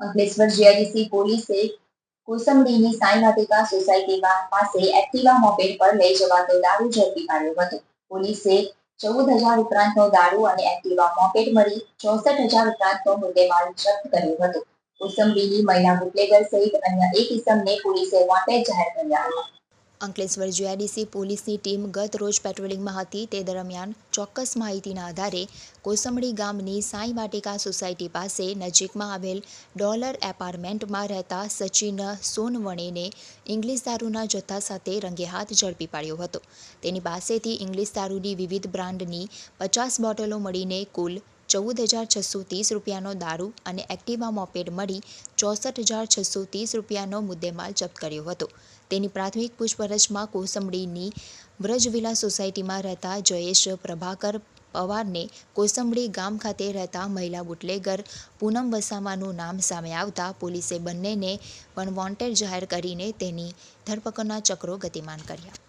Ankleshwar GIDC પોલીસે કોસંબડીની સાઈ વાટિકા સોસાયટીમાં પાસે એક્ટિવા મોપેડ પર લઈ જવાતો દારૂ ઝડપી પાડ્યો હતો. પોલીસે 14,000 ઉપરાંતનો દારૂ અને એક્ટિવા મોપેડ મળી 64,000 ઉપરાંતનો મુદ્દેમાલ જપ્ત કર્યો હતો. કોસંબડીની મહિલા બુટલેગર સહિત અન્ય એક ઇસમને પોલીસે વોન્ટેડ જાહેર કર્યા હતા. અંકલેશ્વર જીઆઈડીસી પોલીસની ટીમ ગત રોજ પેટ્રોલિંગમાં હતી. તે દરમિયાન ચોક્કસ માહિતીના આધારે કોસંબડી ગામની સાઈ વાટિકા સોસાયટી પાસે નજીકમાં આવેલ ડોલર એપાર્ટમેન્ટમાં રહેતા સચિન સોનવણેને ઇંગ્લિશ દારૂના જથ્થા સાથે રંગેહાથ ઝડપી પાડ્યો હતો. તેની પાસેથી ઇંગ્લિશ દારૂની વિવિધ બ્રાન્ડની 50 બોટલો મળીને કુલ 14,630 રૂપિયાનો દારૂ અને એક્ટિવા મોપેડ મળી 64,630 રૂપિયાનો મુદ્દેમાલ જપ્ત કર્યો હતો. તેની પ્રાથમિક પૂછપરછમાં કોસંબડીની વ્રજવિલા સોસાયટીમાં રહેતા જયેશ પ્રભાકર પવારને કોસંબડી ગામ ખાતે રહેતા મહિલા બુટલેગર પૂનમ વસાવાનું નામ સામે આવતા પોલીસે બંનેને પણ વોન્ટેડ જાહેર કરીને તેની ધરપકડના ચક્રો ગતિમાન કર્યા.